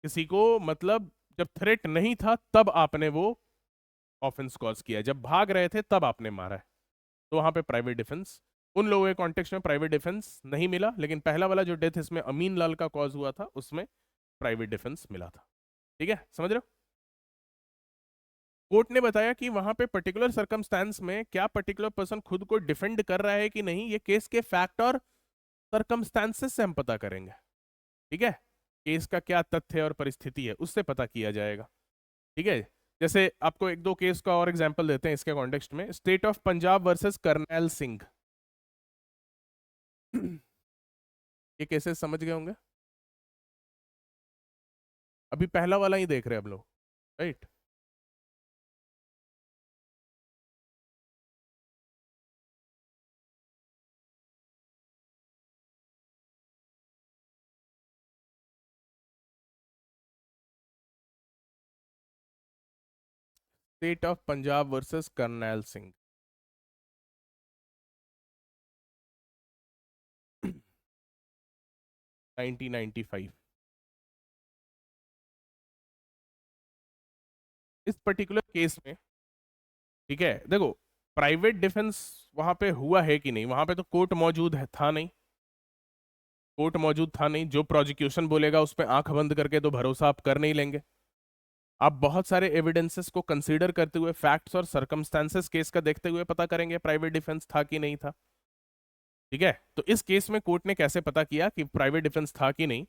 किसी को, मतलब जब थ्रेट नहीं था तब आपने वो ऑफेंस कॉज किया, जब भाग रहे थे तब आपने मारा है, तो वहां पे प्राइवेट डिफेंस, उन लोगों के कॉन्टेक्स्ट में प्राइवेट डिफेंस नहीं मिला। लेकिन पहला वाला जो डेथ इसमें अमीन लाल का कॉज हुआ था उसमें प्राइवेट डिफेंस मिला था, ठीक है, समझ रहे हो। कोर्ट ने बताया कि वहां पे पर्टिकुलर सर्कमस्टेंस में क्या पर्टिकुलर पर्सन खुद को डिफेंड कर रहा है कि नहीं, ये केस के फैक्ट और सर्कमस्टेंसेस से हम पता करेंगे, ठीक है। केस का क्या तथ्य और परिस्थिति है उससे पता किया जाएगा, ठीक है। जैसे आपको एक दो केस का और एग्जांपल देते हैं इसके कॉन्टेक्स्ट में। State of Punjab versus Karnail Singh, ये केसेस समझ गए होंगे। अभी पहला वाला ही देख रहे हैं हम लोग, right. State of Punjab versus Karnail Singh, 1995। इस पर्टिकुलर केस में, ठीक है, देखो प्राइवेट डिफेंस वहां पे हुआ है कि नहीं, वहां पे तो कोर्ट मौजूद है था नहीं, कोर्ट मौजूद था नहीं। जो प्रोसिक्यूशन बोलेगा उस पर आंख बंद करके तो भरोसा आप कर नहीं लेंगे। आप बहुत सारे एविडेंसेस को कंसीडर करते हुए, फैक्ट्स और सर्कमस्टेंसेस केस का देखते हुए पता करेंगे प्राइवेट डिफेंस था कि नहीं था, ठीक है। तो इस केस में कोर्ट ने कैसे पता किया कि प्राइवेट डिफेंस था कि नहीं।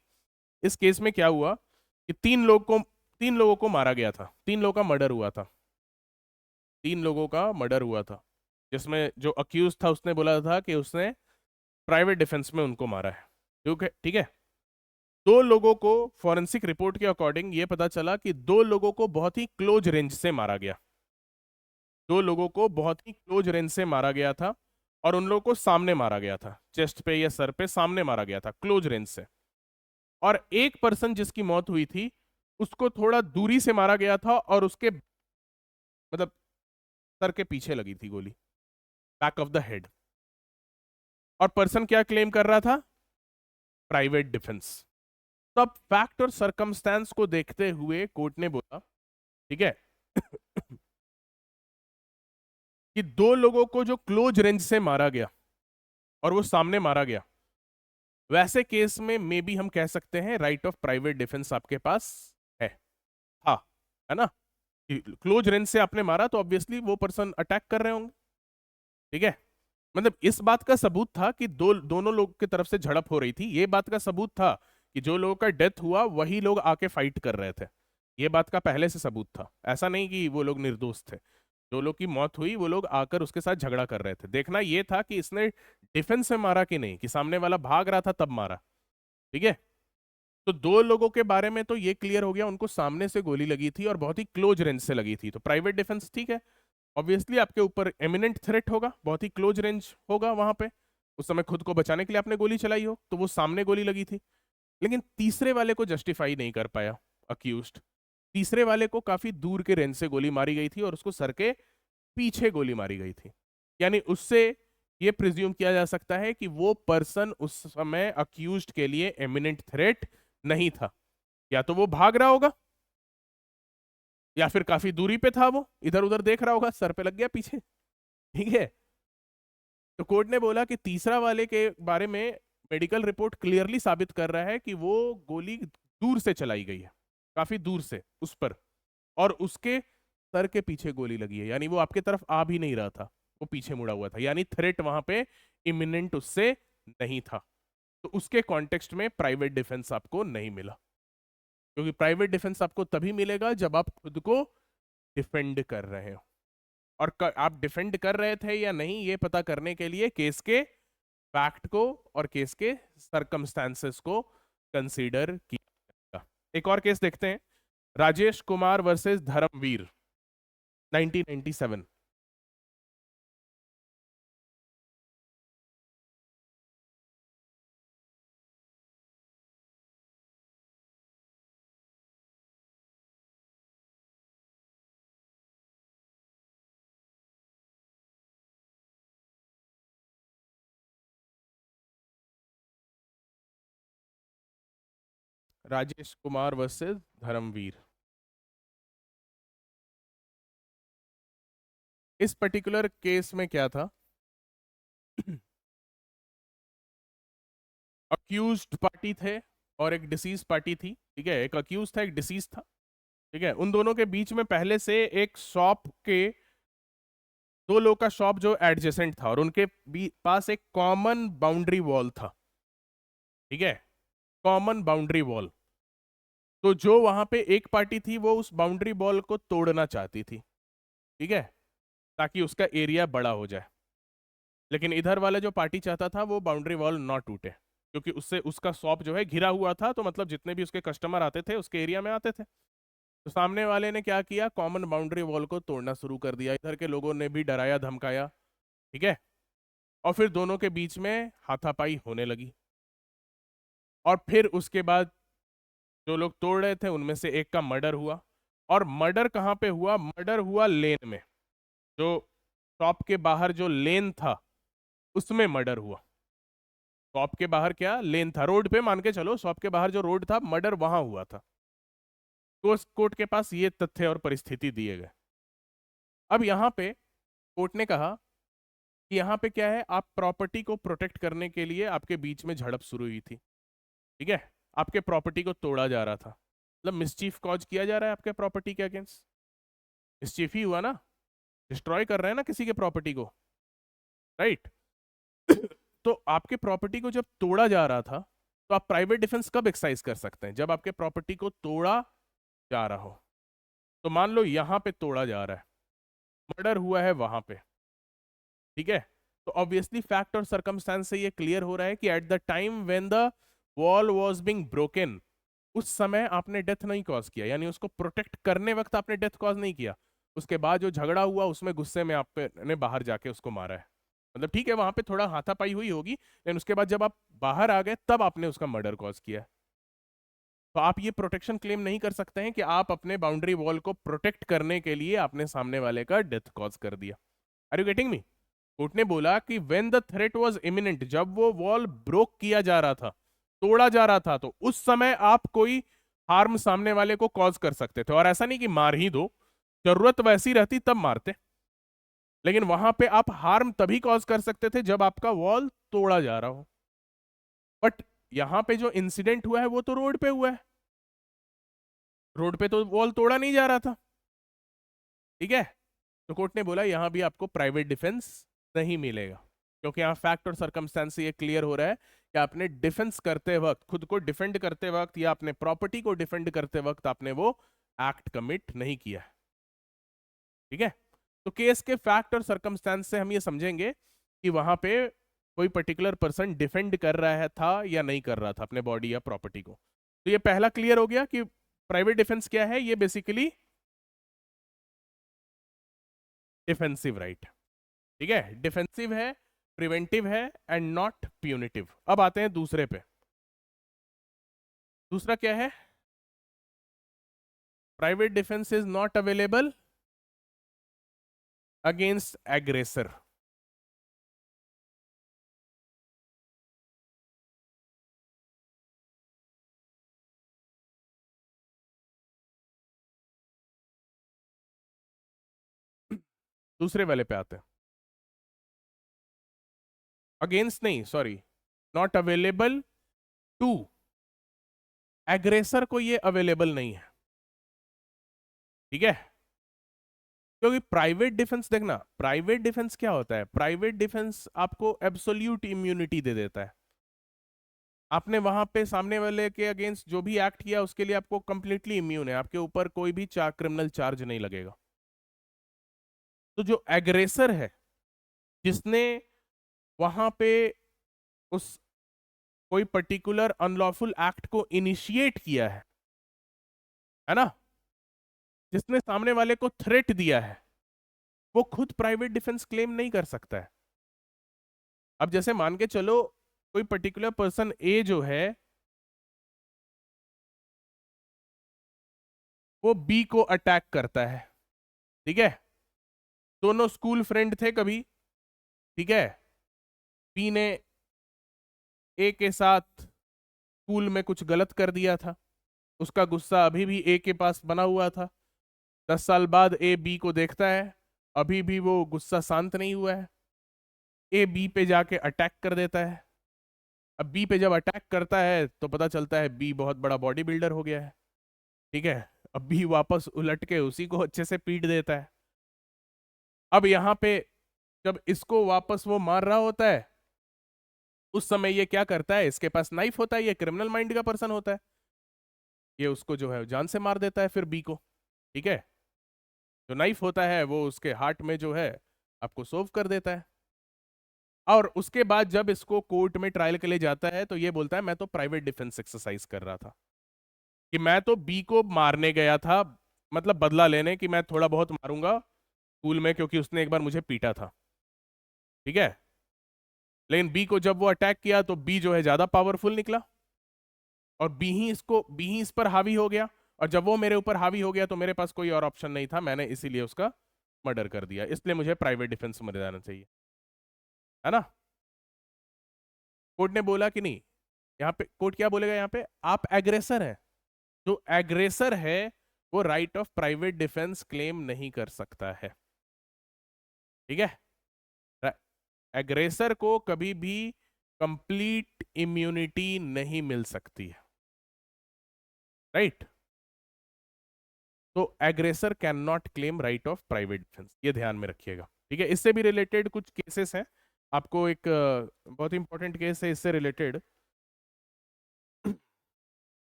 इस केस में क्या हुआ कि तीन लोगों को मारा गया था, तीन लोगों का मर्डर हुआ था, तीन लोगों का मर्डर हुआ था, जिसमें जो अक्यूज था उसने बोला था कि उसने प्राइवेट डिफेंस में उनको मारा है, ठीक है, ठीक है। दो लोगों को फॉरेंसिक रिपोर्ट के अकॉर्डिंग ये पता चला कि दो लोगों को बहुत ही क्लोज रेंज से मारा गया, दो लोगों को बहुत ही क्लोज रेंज से मारा गया था, और उन लोगों को सामने मारा गया था, चेस्ट पे या सर पे सामने मारा गया था, क्लोज रेंज से। और एक पर्सन जिसकी मौत हुई थी उसको थोड़ा दूरी से मारा गया था और उसके मतलब सर के पीछे लगी थी गोली, बैक ऑफ द हेड। और पर्सन क्या क्लेम कर रहा था? Private defence. तो अब फैक्ट और सरकमस्टेंस को देखते हुए कोर्ट ने बोला, ठीक है, कि दो लोगों को जो क्लोज रेंज से मारा गया और वो सामने मारा गया, वैसे केस में मे बी हम कह सकते हैं राइट ऑफ प्राइवेट डिफेंस आपके पास है। हाँ, है ना? क्लोज रेंज से आपने मारा तो ऑब्वियसली वो पर्सन अटैक कर रहे होंगे, ठीक है। मतलब इस बात का सबूत था कि दोनों लोग की तरफ से झड़प हो रही थी, ये बात का सबूत था कि जो लोगों का डेथ हुआ वही लोग आके फाइट कर रहे थे, ये बात का पहले से सबूत था। ऐसा नहीं कि वो लोग निर्दोष थे, जो लोग की मौत हुई वो लोग आकर उसके साथ झगड़ा कर रहे थे। देखना ये था कि इसने डिफेंस में मारा कि नहीं, कि सामने वाला भाग रहा था तब मारा, ठीक है। तो दो लोगों के बारे में तो ये क्लियर हो गया, उनको सामने से गोली लगी थी और बहुत ही क्लोज रेंज से लगी थी, तो प्राइवेट डिफेंस ठीक है। ऑब्वियसली आपके ऊपर एमिनेंट थ्रेट होगा, बहुत ही क्लोज रेंज होगा वहां पे, उस समय खुद को बचाने के लिए आपने गोली चलाई हो, तो वो सामने गोली लगी थी। लेकिन तीसरे वाले को जस्टिफाई नहीं कर पाया अक्यूज्ड। तीसरे वाले को काफी दूर के रेंज से गोली मारी गई थी और उसको सर के पीछे गोली मारी गई थी, यानी उससे ये प्रिज्यूम किया जा सकता है कि वो पर्सन उस समय अक्यूज्ड के लिए एमिनेंट थ्रेट नहीं था। या तो वो भाग रहा होगा या फिर काफी दूरी पे था, वो इधर उधर देख रहा होगा, सर पे लग गया पीछे, ठीक है। तो कोर्ट ने बोला कि तीसरा वाले के बारे में मेडिकल रिपोर्ट क्लियरली साबित कर रहा है कि वो गोली दूर से चलाई गई है, काफी दूर से उस पर, और उसके सर के पीछे गोली लगी है, यानी वो आपके तरफ आ भी नहीं रहा था, वो पीछे मुड़ा हुआ था, यानी थ्रेट वहां पे इमिनेंट उससे नहीं था। तो उसके कॉन्टेक्स्ट में प्राइवेट डिफेंस आपको नहीं मिला, क्योंकि प्राइवेट डिफेंस आपको तभी मिलेगा जब आप खुद को डिफेंड कर रहे हो। और आप डिफेंड कर रहे थे या नहीं ये पता करने के लिए केस के फैक्ट को और केस के सरकमस्टेंसेस को कंसीडर किया। एक और केस देखते हैं, राजेश कुमार वर्सेस धर्मवीर, 1997। राजेश कुमार वर्सेस धर्मवीर। इस पर्टिकुलर केस में क्या था, अक्यूज्ड पार्टी थे और एक डिसीज पार्टी थी, ठीक है। एक अक्यूज था, एक डिसीज था, ठीक है। उन दोनों के बीच में पहले से एक शॉप के, दो लोग का शॉप जो एडजेसेंट था और उनके पास एक कॉमन बाउंड्री वॉल था, ठीक है, कॉमन बाउंड्री वॉल। तो जो वहां पे एक पार्टी थी वो उस बाउंड्री वॉल को तोड़ना चाहती थी, ठीक है, ताकि उसका एरिया बड़ा हो जाए। लेकिन इधर वाला जो पार्टी चाहता था वो बाउंड्री वॉल ना टूटे, क्योंकि उससे उसका शॉप जो है घिरा हुआ था, तो मतलब जितने भी उसके कस्टमर आते थे उसके एरिया में आते थे। तो सामने वाले ने क्या किया, कॉमन बाउंड्री वॉल को तोड़ना शुरू कर दिया, इधर के लोगों ने भी डराया धमकाया, ठीक है। और फिर दोनों के बीच में हाथापाई होने लगी। और फिर उसके बाद जो लोग तोड़ रहे थे उनमें से एक का मर्डर हुआ। और मर्डर कहाँ पे हुआ? मर्डर हुआ लेन में, जो शॉप के बाहर जो लेन था उसमें मर्डर हुआ। शॉप के बाहर क्या लेन था, रोड पे मान के चलो, शॉप के बाहर जो रोड था मर्डर वहां हुआ था। तो कोर्ट के पास ये तथ्य और परिस्थिति दिए गए। अब यहाँ पे कोर्ट ने कहा कि यहाँ पे क्या है, आप प्रॉपर्टी को प्रोटेक्ट करने के लिए आपके बीच में झड़प शुरू हुई थी, ठीक है, आपके प्रॉपर्टी को तोड़ा जा रहा था, मतलब मिसचीफ कॉज किया जा रहा है आपके प्रॉपर्टी के अगेंस्ट। मिसचीफ ही हुआ ना, डिस्ट्रॉय कर रहे हैं ना किसी के प्रॉपर्टी को, राइट। तो आपके प्रॉपर्टी को जब तोड़ा जा रहा था, तो आप प्राइवेट डिफेंस कब एक्सरसाइज कर सकते हैं? जब आपके प्रॉपर्टी को तोड़ा जा रहा हो। तो मान लो यहां पे तोड़ा जा रहा है, मर्डर हुआ है वहां पे, ठीक है। तो ऑब्वियसली फैक्ट और सरकमस्टेंस से ये क्लियर हो रहा है कि at the time when the wall was being broken, उस समय आपने डेथ नहीं कॉज किया, यानी उसको प्रोटेक्ट करने वक्त आपने डेथ कॉज नहीं किया। उसके बाद जो झगड़ा हुआ उसमें गुस्से में आपने बाहर जाके उसको मारा है। मतलब ठीक है वहां पे थोड़ा हाथापाई हुई होगी, लेकिन उसके बाद जब आप बाहर आ गए तब आपने उसका मर्डर कॉज किया। तो आप ये प्रोटेक्शन क्लेम नहीं कर सकते हैं कि आप अपने बाउंड्री वॉल को प्रोटेक्ट करने के लिए आपने सामने वाले का डेथ कॉज कर दिया। Are you getting me? Court ने बोला कि when the threat was imminent, जब वो वॉल ब्रोक किया जा रहा था, तोड़ा जा रहा था, तो उस समय आप कोई हार्म सामने वाले को कॉज कर सकते थे। और ऐसा नहीं कि मार ही दो, जरूरत वैसी रहती तब मारते, लेकिन वहां पे आप हार्म तभी कॉज कर सकते थे जब आपका वॉल तोड़ा जा रहा हो। बट यहां पे जो इंसिडेंट हुआ है वो तो रोड पे हुआ है, रोड पे तो वॉल तोड़ा नहीं जा रहा था। ठीक है, तो कोर्ट ने बोला यहां भी आपको प्राइवेट डिफेंस नहीं मिलेगा, क्योंकि यहां फैक्ट और सर्कमस्टेंस से ये क्लियर हो रहा है कि आपने डिफेंस करते वक्त, खुद को डिफेंड करते वक्त या अपने प्रॉपर्टी को डिफेंड करते वक्त आपने वो एक्ट कमिट नहीं किया है। ठीक है, तो केस के फैक्ट और सर्कमस्टेंस से हम ये समझेंगे कि वहां पे कोई पर्टिकुलर पर्सन डिफेंड कर रहा है था या नहीं कर रहा था अपने बॉडी या प्रॉपर्टी को। तो ये पहला क्लियर हो गया कि प्राइवेट डिफेंस क्या है, ये बेसिकली डिफेंसिव राइट। ठीक है, डिफेंसिव है, प्रिवेंटिव है एंड नॉट प्यूनिटिव। अब आते हैं दूसरे पे। दूसरा क्या है? Private defence is not available against aggressor. दूसरे वाले पे आते हैं। अगेंस्ट नहीं, sorry, not available to aggressor को ये अवेलेबल नहीं है। ठीक है, क्योंकि प्राइवेट डिफेंस, देखना प्राइवेट डिफेंस क्या होता है, प्राइवेट डिफेंस आपको एब्सोल्यूट इम्यूनिटी दे देता है। आपने वहां पे सामने वाले के अगेंस्ट जो भी एक्ट किया उसके लिए आपको कंप्लीटली इम्यून है, आपके ऊपर कोई भी क्रिमिनल चार्ज नहीं लगेगा। तो जो एग्रेसर है, जिसने वहां पे उस कोई पर्टिकुलर अनलॉफुल एक्ट को इनिशिएट किया है ना, जिसने सामने वाले को थ्रेट दिया है, वो खुद प्राइवेट डिफेंस क्लेम नहीं कर सकता है। अब जैसे मान के चलो कोई पर्टिकुलर पर्सन ए जो है वो बी को अटैक करता है। ठीक है, दोनों स्कूल फ्रेंड थे कभी। ठीक है, बी ने ए के साथ स्कूल में कुछ गलत कर दिया था, उसका गुस्सा अभी भी ए के पास बना हुआ था। 10 साल बाद ए बी को देखता है, अभी भी वो गुस्सा शांत नहीं हुआ है। ए बी पे जाके अटैक कर देता है। अब बी पे जब अटैक करता है तो पता चलता है बी बहुत बड़ा बॉडी बिल्डर हो गया है। ठीक है, अब बी वापस उलट के उसी को अच्छे से पीट देता है। अब यहाँ पे जब इसको वापस वो मार रहा होता है, उस समय ये क्या करता है, इसके पास नाइफ होता है, ये क्रिमिनल माइंड का पर्सन होता है, ये उसको जो है जान से मार देता है फिर बी को। ठीक है, जो नाइफ होता है वो उसके हार्ट में जो है आपको सोव कर देता है। और उसके बाद जब इसको कोर्ट में ट्रायल के लिए जाता है तो ये बोलता है मैं तो प्राइवेट डिफेंस एक्सरसाइज कर रहा था, कि मैं तो बी को मारने गया था, मतलब बदला लेने, कि मैं थोड़ा बहुत मारूंगा स्कूल में क्योंकि उसने एक बार मुझे पीटा था। ठीक है, लेकिन बी को जब वो अटैक किया तो बी जो है ज्यादा पावरफुल निकला, और बी ही इस पर हावी हो गया। और जब वो मेरे ऊपर हावी हो गया तो मेरे पास कोई और ऑप्शन नहीं था, मैंने इसीलिए उसका मर्डर कर दिया, इसलिए मुझे प्राइवेट डिफेंस में जाना चाहिए। है ना? कोर्ट ने बोला कि नहीं, यहाँ पे कोर्ट क्या बोलेगा, यहाँ पे आप एग्रेसर है, जो एग्रेसर है वो right of private defence claim नहीं कर सकता है। ठीक है, एग्रेसर को कभी भी कंप्लीट इम्यूनिटी नहीं मिल सकती है। राइट, तो aggressor can not claim right of private defence, ये ध्यान में रखिएगा। ठीक है, इससे भी रिलेटेड कुछ केसेस हैं, आपको एक बहुत इंपॉर्टेंट केस है इससे related,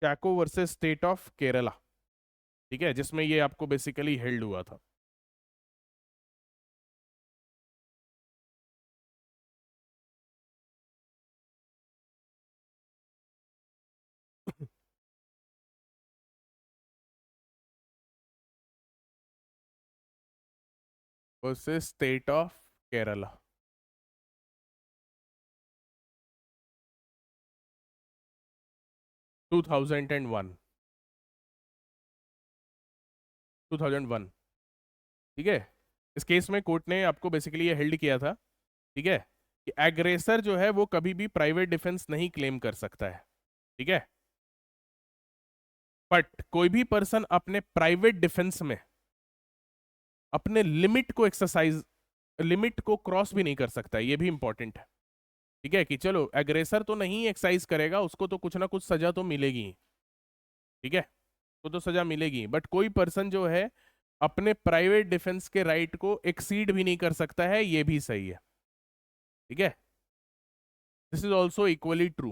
Chaco versus state of Kerala. ठीक है, जिसमें ये आपको बेसिकली हेल्ड हुआ था। Versus state of Kerala. 2001, 2001, ठीक है। इस केस में कोर्ट ने आपको बेसिकली ये हेल्ड किया था, ठीक है, कि एग्रेसर जो है वो कभी भी प्राइवेट डिफेंस नहीं क्लेम कर सकता है, ठीक है। बट कोई भी पर्सन अपने प्राइवेट डिफेंस में अपने लिमिट को एक्सरसाइज, लिमिट को क्रॉस भी नहीं कर सकता है, ये भी इंपॉर्टेंट है, ठीक है। कि चलो एग्रेसर तो नहीं एक्सरसाइज करेगा, उसको तो कुछ ना कुछ सजा तो मिलेगी ही, ठीक है, तो सजा मिलेगी, बट कोई पर्सन जो है अपने प्राइवेट डिफेंस के राइट को एक्सीड भी नहीं कर सकता है, ये भी सही है, ठीक है। This is also equally true,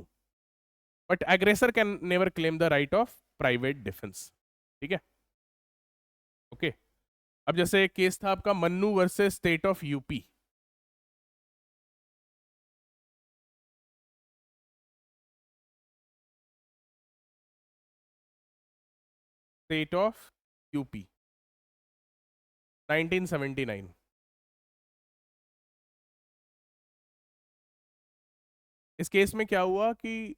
but aggressor can never claim the right of private defence, ठीक है, ओके। अब जैसे एक केस था आपका Mannu versus state of UP, state of UP 1979। इस केस में क्या हुआ कि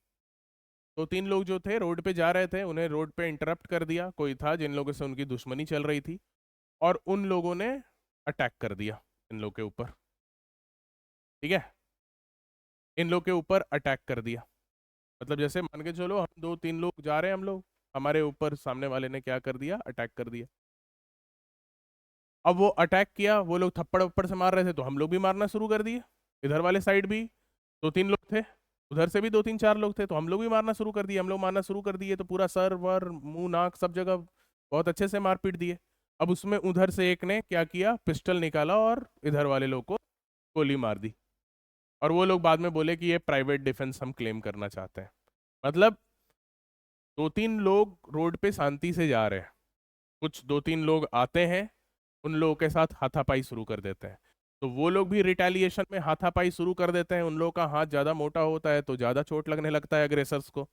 दो तीन लोग जो थे रोड पे जा रहे थे, उन्हें रोड पे इंटरप्ट कर दिया, कोई था जिन लोगों से उनकी दुश्मनी चल रही थी, और उन लोगों ने अटैक कर दिया इन लोग के ऊपर, ठीक है, इन लोग के ऊपर अटैक कर दिया। मतलब जैसे मान के चलो हम दो तीन लोग जा रहे हैं, हम लोग, हमारे ऊपर सामने वाले ने क्या कर दिया, अटैक कर दिया। अब वो अटैक किया, वो लोग थप्पड़ वप्पड़ से मार रहे थे तो हम लोग भी मारना शुरू कर दिए, इधर वाले साइड भी दो तीन लोग थे, उधर से भी दो तीन चार लोग थे, तो हम लोग भी मारना शुरू कर दिए, हम लोग मारना शुरू कर दिए, तो पूरा सर वर मुंह नाक सब जगह बहुत अच्छे से मार पीट दिए। अब उसमें उधर से एक ने क्या किया, पिस्टल निकाला और इधर वाले लोग को गोली मार दी, और वो लोग बाद में बोले कि ये प्राइवेट डिफेंस हम क्लेम करना चाहते हैं। मतलब दो तीन लोग रोड पे शांति से जा रहे हैं, कुछ दो तीन लोग आते हैं, उन लोगों के साथ हाथापाई शुरू कर देते हैं, तो वो लोग भी रिटेलिएशन में हाथापाई शुरू कर देते हैं, उन लोगों का हाथ ज़्यादा मोटा होता है तो ज़्यादा चोट लगने लगता है अग्रेसर्स को।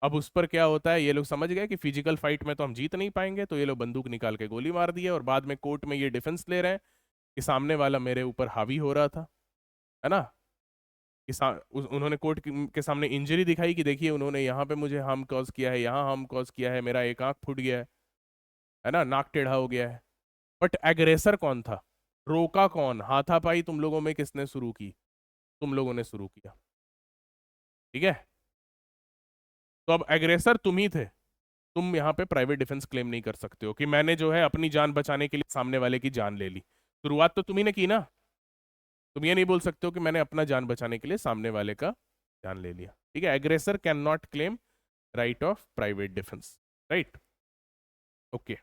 अब उस पर क्या होता है, ये लोग समझ गए कि फिजिकल फाइट में तो हम जीत नहीं पाएंगे, तो ये लोग बंदूक निकाल के गोली मार दिए, और बाद में कोर्ट में ये डिफेंस ले रहे हैं कि सामने वाला मेरे ऊपर हावी हो रहा था, है ना, कि उन्होंने कोर्ट के सामने इंजरी दिखाई कि देखिए उन्होंने यहाँ पे मुझे हार्म कॉज किया है, यहाँ हार्म कॉज किया है, मेरा एक आंख फूट गया है ना, नाक टेढ़ा हो गया है। बट एग्रेसर कौन था, रोका कौन, हाथापाई तुम लोगों में किसने शुरू की, तुम लोगों ने शुरू किया, ठीक है। तो अब एग्रेसर तुम ही थे, तुम यहाँ पे प्राइवेट डिफेंस क्लेम नहीं कर सकते हो कि मैंने जो है अपनी जान बचाने के लिए सामने वाले की जान ले ली, शुरुआत तो तुम्ही ने की ना। तुम ये नहीं बोल सकते हो कि मैंने अपना जान बचाने के लिए सामने वाले का जान ले लिया, ठीक है। Aggressor can not claim right of private defence, right, okay.